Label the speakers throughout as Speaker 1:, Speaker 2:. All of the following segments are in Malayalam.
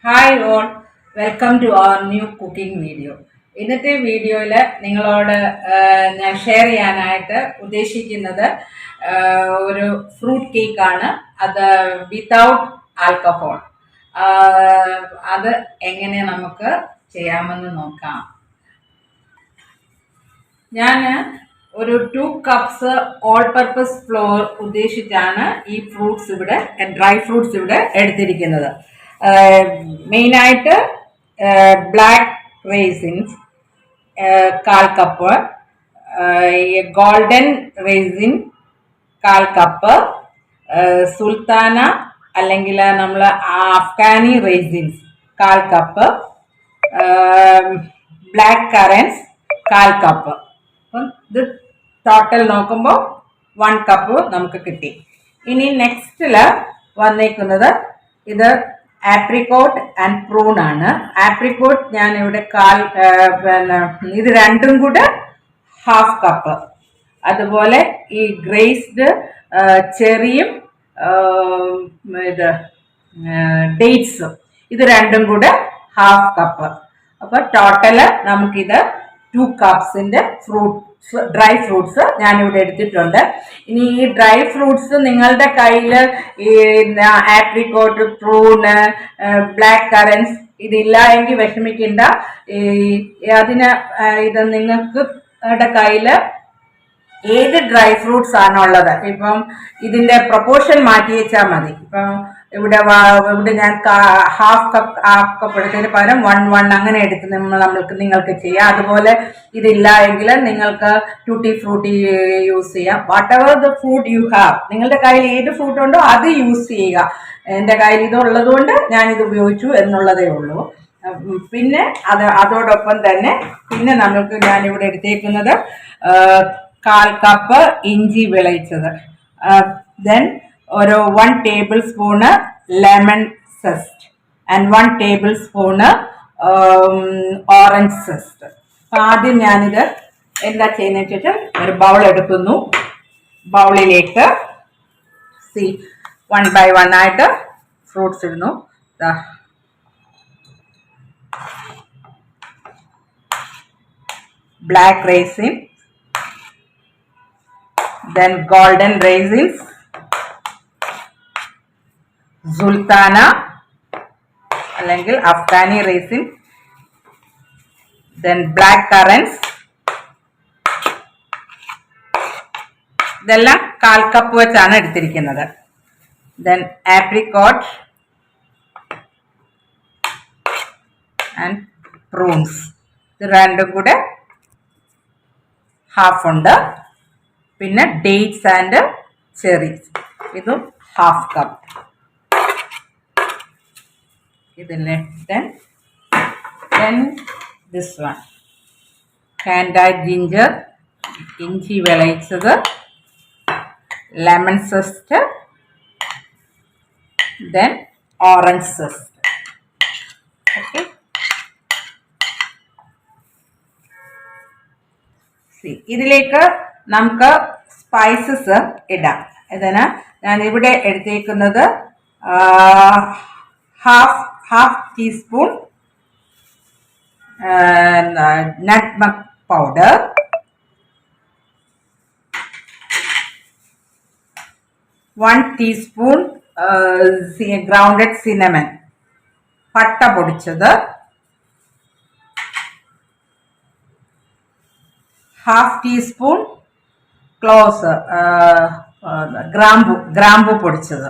Speaker 1: Hi all, welcome to our new cooking video. ഇന്നത്തെ വീഡിയോയിൽ നിങ്ങളോട് ഞാൻ ഷെയർ ചെയ്യാനായിട്ട് ഉദ്ദേശിക്കുന്നത് ഒരു ഫ്രൂട്ട് കേക്കാണ്. അത് വിത്തൗട്ട് ആൽക്കഹോൾ. അത് എങ്ങനെ നമുക്ക് ചെയ്യാമെന്ന് നോക്കാം. ഞാൻ ഒരു 2 കപ്സ് ഓൾ പർപ്പസ് ഫ്ലോർ ഉദ്ദേശിച്ചാണ് ഈ ഫ്രൂട്ട്സ് ഇവിടെ ഡ്രൈ ഫ്രൂട്ട്സ് ഇവിടെ എടുത്തിരിക്കുന്നത്. മെയിനായിട്ട് black raisins 1/4 cup, golden raisin 1/4 cup, sultana അല്ലെങ്കിൽ നമ്മൾ Afghani raisins 1/4 cup, black currants 1/4 cup. അപ്പം ഇത് ടോട്ടൽ നോക്കുമ്പോൾ 1 കപ്പ് നമുക്ക് കിട്ടി. ഇനി നെക്സ്റ്റില് വന്നേക്കുന്നത് ഇത് ആപ്രിക്കോട്ട് ആൻഡ് പ്രൂൺ ആണ്. ആപ്രിക്കോട്ട് ഞാൻ ഇവിടെ ഇത് രണ്ടും കൂടെ 1/2 കപ്പ്. അതുപോലെ ഈ ഗ്രേസ്ഡ് ചെറിയും ഇത് ഡേറ്റ്സും ഇത് രണ്ടും കൂടെ 1/2 കപ്പ്. അപ്പൊ ടോട്ടല് നമുക്കിത് 2 കപ്സിന്റെ ഡ്രൈ ഫ്രൂട്ട്സ് ഞാനിവിടെ എടുത്തിട്ടുണ്ട്. ഇനി ഈ ഡ്രൈ ഫ്രൂട്ട്സ് നിങ്ങളുടെ കയ്യിൽ ഈ ആപ്രിക്കോട്ട്, പ്രൂണ്, ബ്ലാക്ക് കറൻസ് ഇതില്ല എങ്കിൽ വിഷമിക്കണ്ട. അതിന് ഇത് നിങ്ങൾക്ക് കയ്യിൽ ഏത് ഡ്രൈ ഫ്രൂട്ട്സ് ആണുള്ളത്, ഇപ്പം ഇതിന്റെ പ്രൊപ്പോർഷൻ മാറ്റി വെച്ചാൽ മതി. ഇപ്പം ഇവിടെ ഞാൻ 1/2 കപ്പ് എടുത്തതിന് പകരം 1 അങ്ങനെ എടുത്ത് നിങ്ങൾക്ക് ചെയ്യാം. അതുപോലെ ഇതില്ല എങ്കിൽ നിങ്ങൾക്ക് ടൂട്ടി ഫ്രൂട്ടി യൂസ് ചെയ്യാം. What ever the fruit you have, നിങ്ങളുടെ കയ്യിൽ ഏത് ഫ്രൂട്ട് ഉണ്ടോ അത് യൂസ് ചെയ്യുക. എൻ്റെ കയ്യിൽ ഇതുള്ളത് കൊണ്ട് ഞാനിത് ഉപയോഗിച്ചു എന്നുള്ളതേ ഉള്ളൂ. പിന്നെ അതോടൊപ്പം തന്നെ പിന്നെ ഞാനിവിടെ എടുത്തേക്കുന്നത് 1/4 കപ്പ് ഇഞ്ചി വിളയിച്ചത്, ദെൻ ഒരു 1 table spoon lemon zest and 1 table spoon orange zest. അപ്പം ആദ്യം ഞാനിത് എന്താ ചെയ്യുന്നതെന്ന് വെച്ചാൽ ഒരു ബൗൾ എടുക്കുന്നു. ബൗളിലേക്ക് 1 ബൈ 1 ആയിട്ട് ഫ്രൂട്ട്സ് ഇടുന്നു. Black raisin, then golden raisins, sultana അല്ലെങ്കിൽ Afghani raisin, then black currants. ഇതെല്ലാം 1/4 കപ്പ് വെച്ചാണ് എടുത്തിരിക്കുന്നത്. then apricot and prunes, ഇത് രണ്ടും കൂടെ 1/2 ഉണ്ട്. പിന്നെ ഡേറ്റ്സ് ആൻഡ് ചെറീസ് ഇതും 1/2 കപ്പ്. ഇതില്ലേ then this one candied ginger, ഇഞ്ചി വിളയിച്ചത്, lemon zest, then orange zest. Okay, ഇതിലേക്ക് നമുക്ക് സ്പൈസസ് ഇടാം. ഇതിന് ഞാൻ ഇവിടെ എടുത്തേക്കുന്നത് half teaspoon nutmeg powder, 1 teaspoon grounded cinnamon പട്ട പൊടിച്ചത്, 1/2 ടീസ്പൂൺ ക്ലോസ് ഗ്രാമ്പു പൊടിച്ചത്,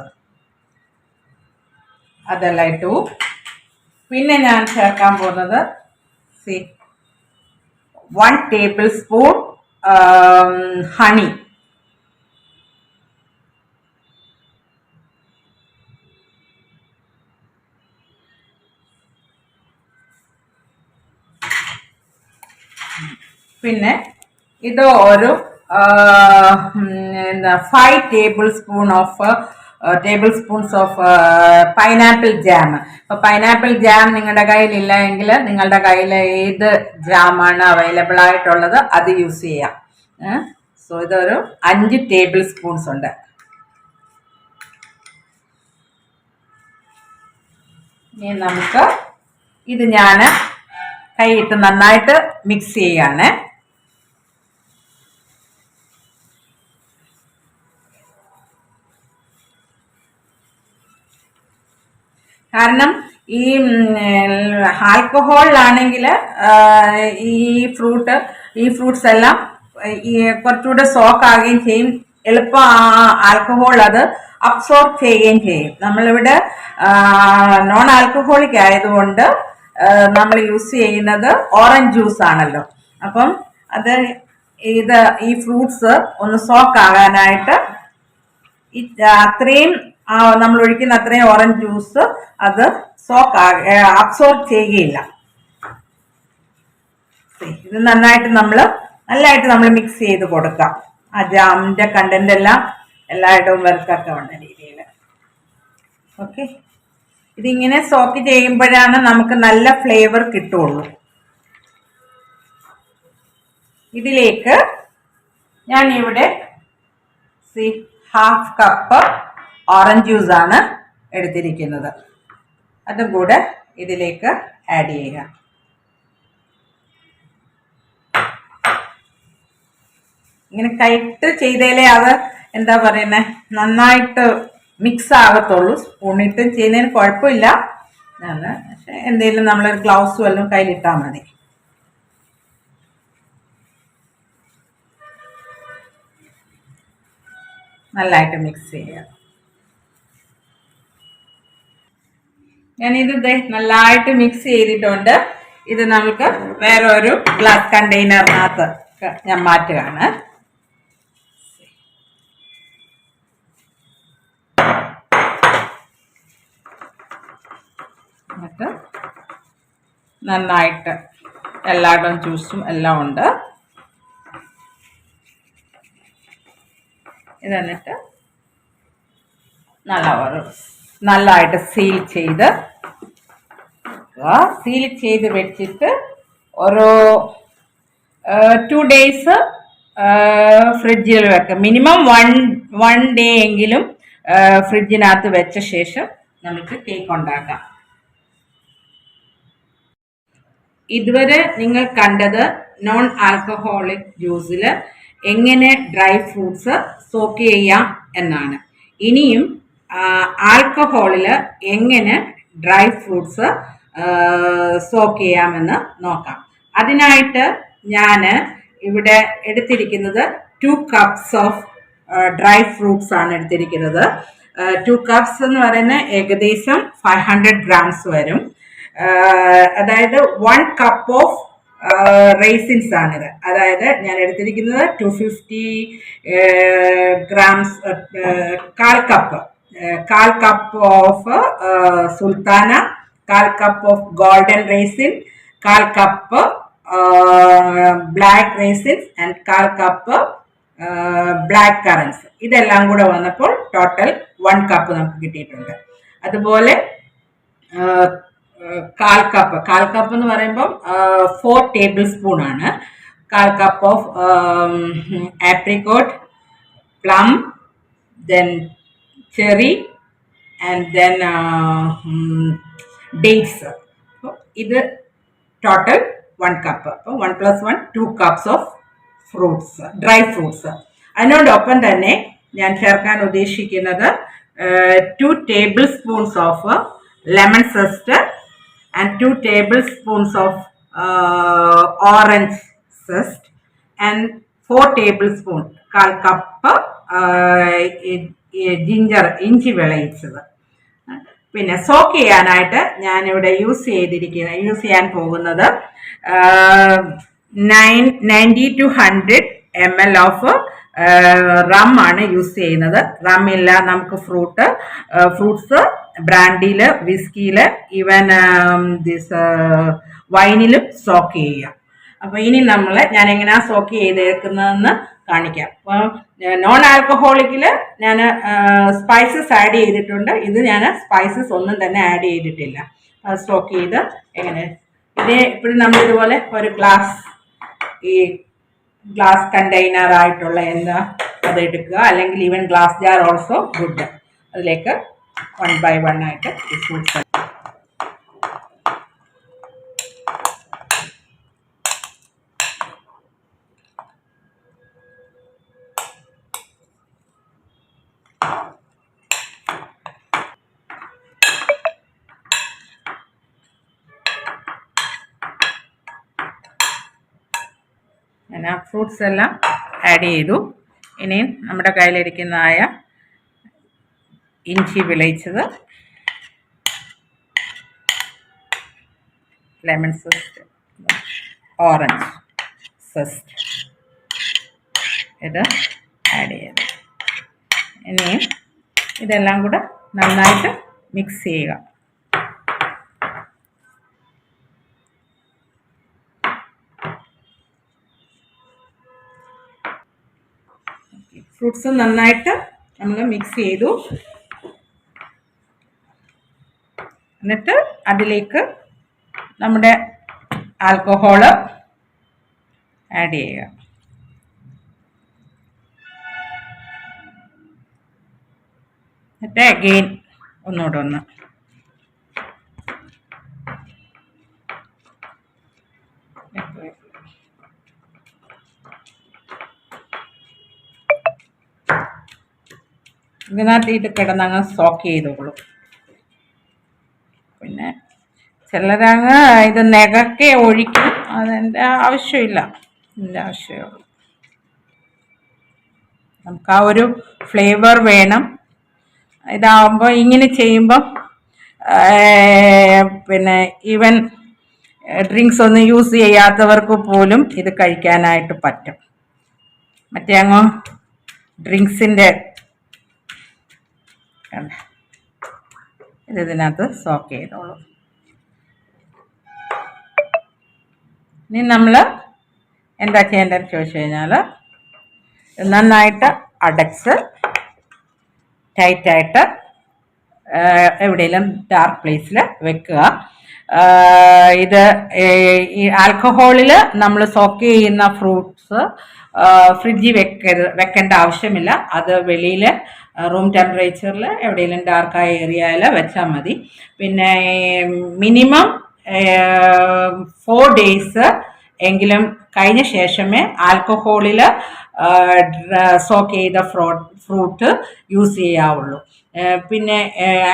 Speaker 1: അതെല്ലാം ഇട്ടു. പിന്നെ ഞാൻ ചേർക്കാൻ പോകുന്നത് 1 ടേബിൾ സ്പൂൺ ഹണി, പിന്നെ ഇത് ഒരു 5 table spoons of pineapple jam. അപ്പൊ പൈനാപ്പിൾ ജാം നിങ്ങളുടെ കയ്യിൽ ഇല്ല എങ്കിൽ നിങ്ങളുടെ കയ്യിൽ ഏത് ജാമാണ് അവൈലബിൾ ആയിട്ടുള്ളത് അത് യൂസ് ചെയ്യാം. സോ ഇതൊരു 5 ടേബിൾ സ്പൂൺസ് ഉണ്ട്. ഇനി നമുക്ക് ഇത് ഞാൻ കൈയിട്ട് നന്നായിട്ട് മിക്സ് ചെയ്യാണ്. കാരണം ഈ ആൽക്കഹോളിലാണെങ്കിൽ ഈ ഫ്രൂട്ട്സ് എല്ലാം ഈ കുറച്ചുകൂടെ സോക്ക് ആകുകയും ചെയ്യും, എളുപ്പം ആൽക്കഹോൾ അത് അബ്സോർബ് ചെയ്യുകയും ചെയ്യും. നമ്മളിവിടെ നോൺ ആൽക്കഹോളിക് ആയതുകൊണ്ട് നമ്മൾ യൂസ് ചെയ്യുന്നത് ഓറഞ്ച് ജ്യൂസ് ആണല്ലോ. അപ്പം അത് ഈ ഫ്രൂട്ട്സ് ഒന്ന് സോക്ക് ആകാനായിട്ട് അത്രയും നമ്മൾ ഒഴിക്കുന്ന അത്രയും ഓറഞ്ച് ജ്യൂസ് അത് അബ്സോർബ് ചെയ്യുകയില്ല. ഇത് നല്ലതായിട്ട് നമ്മൾ മിക്സ് ചെയ്ത് കൊടുക്കാം. ആ ജാമിന്റെ കണ്ടന്റ് എല്ലാം എല്ലായിടവും വരത്തക്ക വേണ്ട രീതിയിൽ. ഓക്കെ, ഇതിങ്ങനെ സോക്ക് ചെയ്യുമ്പോഴാണ് നമുക്ക് നല്ല ഫ്ലേവർ കിട്ടുള്ളൂ. ഇതിലേക്ക് ഞാൻ ഇവിടെ ഹാഫ് കപ്പ് ഓറഞ്ച് ജ്യൂസ് ആണ് എടുത്തിരിക്കുന്നത്. അതും കൂടെ ഇതിലേക്ക് ആഡ് ചെയ്യുക. ഇങ്ങനെ കൈട്ട് ചെയ്തേലേ അത് എന്താ പറയുന്നത് നന്നായിട്ട് മിക്സ് ആകത്തുള്ളൂ. സ്പൂണിട്ട് ചെയ്യുന്നതിന് കുഴപ്പമില്ല, പക്ഷെ എന്തെങ്കിലും നമ്മളൊരു ഗ്ലൗസ് വല്ലതും കയ്യിലിട്ടാൽ മതി. നല്ലതായിട്ട് മിക്സ് ചെയ്യുക. ഞാനിത് നല്ലതായിട്ട് മിക്സ് ചെയ്തിട്ടുണ്ട്. ഇത് നമുക്ക് വേറെ ഒരു ഗ്ലാസ് കണ്ടെയ്നറിനകത്ത് ഞാൻ മാറ്റുകയാണ്. എന്നിട്ട് നന്നായിട്ട് എല്ലായിടവും ജ്യൂസും എല്ലാം ഉണ്ട്. ഇതെന്നിട്ട് നല്ലതായിട്ട് സീൽ ചെയ്ത് വെച്ചിട്ട് ഒരു 2 days ഫ്രിഡ്ജിൽ വെക്കാം. മിനിമം വൺ ഡേ എങ്കിലും ഫ്രിഡ്ജിനകത്ത് വെച്ച ശേഷം നമുക്ക് കേക്ക് ഉണ്ടാക്കാം. ഇതുവരെ നിങ്ങൾ കണ്ടത് നോൺ ആൽക്കഹോളിക് ജ്യൂസിൽ എങ്ങനെ ഡ്രൈ ഫ്രൂട്ട്സ് സോക്ക് ചെയ്യാം എന്നാണ്. ഇനിയും ആൽക്കഹോളിൽ എങ്ങനെ ഡ്രൈ ഫ്രൂട്ട്സ് സോക്ക് ചെയ്യാമെന്ന് നോക്കാം. അതിനായിട്ട് ഞാൻ ഇവിടെ എടുത്തിരിക്കുന്നത് 2 cups ഓഫ് ഡ്രൈ ഫ്രൂട്ട്സ് ആണ് എടുത്തിരിക്കുന്നത്. 2 cups എന്ന് പറയുന്നത് ഏകദേശം 500 grams വരും. അതായത് 1 cup ഓഫ് റൈസിൻസ് ആണിത്. അതായത് ഞാൻ എടുത്തിരിക്കുന്നത് 250 grams, 1/4 cup of sultana, 1/4 cup of golden raisin, 1/4 cup black raisins and 1/4 cup black currants. ഇതെല്ലാം കൂടെ വന്നപ്പോൾ ടോട്ടൽ 1 കപ്പ് നമുക്ക് കിട്ടിയിട്ടുണ്ട്. അതുപോലെ 1/4 കപ്പ് എന്ന് പറയുമ്പം 4 tablespoon ആണ്. 1/4 cup of apricot, plum, then cherry and then dates. ഇത് ടോട്ടൽ 1 കപ്പ്. അപ്പോൾ 1 + 1 2 cups of fruits, dry fruits. അതിനോടൊപ്പം തന്നെ ഞാൻ ചേർക്കാൻ ഉദ്ദേശിക്കുന്നത് 2 tablespoons of lemon zest and 2 tablespoons of orange zest and 4 tablespoons, 1/4 cup ഇഞ്ചി വിളയിച്ചത്. പിന്നെ സോക്ക് ചെയ്യാനായിട്ട് ഞാനിവിടെ യൂസ് ചെയ്യാൻ പോകുന്നത് 90 to 100 ml ഓഫ് റം ആണ് യൂസ് ചെയ്യുന്നത്. റമ്മില്ല നമുക്ക് ഫ്രൂട്ട്സ് ബ്രാൻഡിയില്, വിസ്കിയില്, ഈവൻ വൈനിലും സോക്ക് ചെയ്യാം. അപ്പൊ ഇനി ഞാൻ എങ്ങനെയാ സോക്ക് ചെയ്തേക്കുന്നതെന്ന് കാണിക്കാം. അപ്പോൾ നോൺ ആൽക്കഹോളിക്കില് ഞാൻ സ്പൈസസ് ആഡ് ചെയ്തിട്ടുണ്ട്. ഇത് ഞാൻ സ്പൈസസ് ഒന്നും തന്നെ ആഡ് ചെയ്തിട്ടില്ല. സ്റ്റോക്ക് ചെയ്ത് എങ്ങനെ ഇപ്പോഴും നമ്മൾ ഇതുപോലെ ഒരു ഗ്ലാസ് കണ്ടെയ്നർ ആയിട്ടുള്ള അത് എടുക്കുക, അല്ലെങ്കിൽ even glass jar also good. അതിലേക്ക് 1 by 1 ആയിട്ട് ഈ ഫ്രൂട്ട്സ് പിന്നെ ഫ്രൂട്ട്സ് എല്ലാം ആഡ് ചെയ്തു. ഇനി നമ്മുടെ കയ്യിലിരിക്കുന്നതായ ഇഞ്ചി വിളയിച്ചത്, ലെമൺ സെസ്റ്റ്, ഓറഞ്ച് സെസ്റ്റ് ഇത് ആഡ് ചെയ്തു. ഇനിയും ഇതെല്ലാം കൂടെ നന്നായിട്ട് മിക്സ് ചെയ്യുക. ഫ്രൂട്ട്സ് നന്നായിട്ട് നമ്മൾ മിക്സ് ചെയ്തു. എന്നിട്ട് അതിലേക്ക് നമ്മുടെ ആൽക്കഹോള് ആഡ് ചെയ്യുക. എന്നിട്ട് അഗെയിൻ ഒന്നുകൂടെ ഒന്ന് ഇതിനകത്ത് ഇത് കിടന്നങ്ങ് സോക്ക് ചെയ്തോളൂ. പിന്നെ ചിലരങ്ങ് ഇത് നെകക്കെ ഒഴിക്കും, അതിൻ്റെ ആവശ്യമില്ല, ഇതിൻ്റെ ആവശ്യമുള്ളൂ. നമുക്ക് ആ ഒരു ഫ്ലേവർ വേണം. ഇതാവുമ്പോൾ ഇങ്ങനെ ചെയ്യുമ്പം പിന്നെ ഈവൻ ഡ്രിങ്ക്സ് ഒന്നും യൂസ് ചെയ്യാത്തവർക്ക് പോലും ഇത് കഴിക്കാനായിട്ട് പറ്റും. മറ്റേ അങ്ങ് ഡ്രിങ്ക്സിൻ്റെ ഇതിനകത്ത് സോക്ക് ചെയ്തോളൂ. ഇനി നമ്മൾ എന്താ ചെയ്യേണ്ടതെന്ന് ചോദിച്ചു കഴിഞ്ഞാൽ നന്നായിട്ട് അടച്ച് ടൈറ്റായിട്ട് എവിടെയെങ്കിലും ഡാർക്ക് പ്ലേസിൽ വെക്കുക. ഇത് ഈ ആൽക്കഹോളിൽ നമ്മൾ സോക്ക് ചെയ്യുന്ന ഫ്രൂട്ട്സ് ഫ്രിഡ്ജിൽ വെക്കേണ്ട ആവശ്യമില്ല. അത് വെളിയിൽ റൂം ടെമ്പറേച്ചറിൽ എവിടെയെങ്കിലും ഡാർക്കായ ഏരിയയിൽ വെച്ചാൽ മതി. പിന്നെ മിനിമം 4 days എങ്കിലും കഴിഞ്ഞ ശേഷമേ ആൽക്കഹോളിൽ സോക്ക് ചെയ്ത ഫ്രൂട്ട് യൂസ് ചെയ്യാവുള്ളൂ. പിന്നെ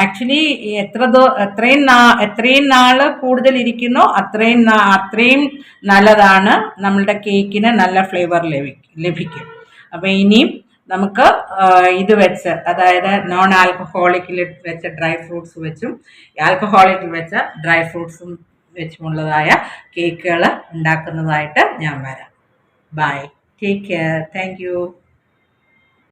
Speaker 1: ആക്ച്വലി എത്രയും നാൾ കൂടുതൽ ഇരിക്കുന്നോ അത്രയും നല്ലതാണ്. നമ്മളുടെ കേക്കിന് നല്ല ഫ്ലേവർ ലഭിക്കും. അപ്പോൾ ഇനിയും നമുക്ക് ഇത് വെച്ച്, അതായത് നോൺ ആൽക്കഹോളിക്കിൽ വെച്ച ഡ്രൈ ഫ്രൂട്ട്സ് വെച്ചും ആൽക്കഹോളിക്കിൽ വെച്ച ഡ്രൈ ഫ്രൂട്ട്സും വെച്ചുമുള്ളതായ കേക്കുകൾ ഉണ്ടാക്കുന്നതായിട്ട് ഞാൻ വരാം. Bye, take care, thank U.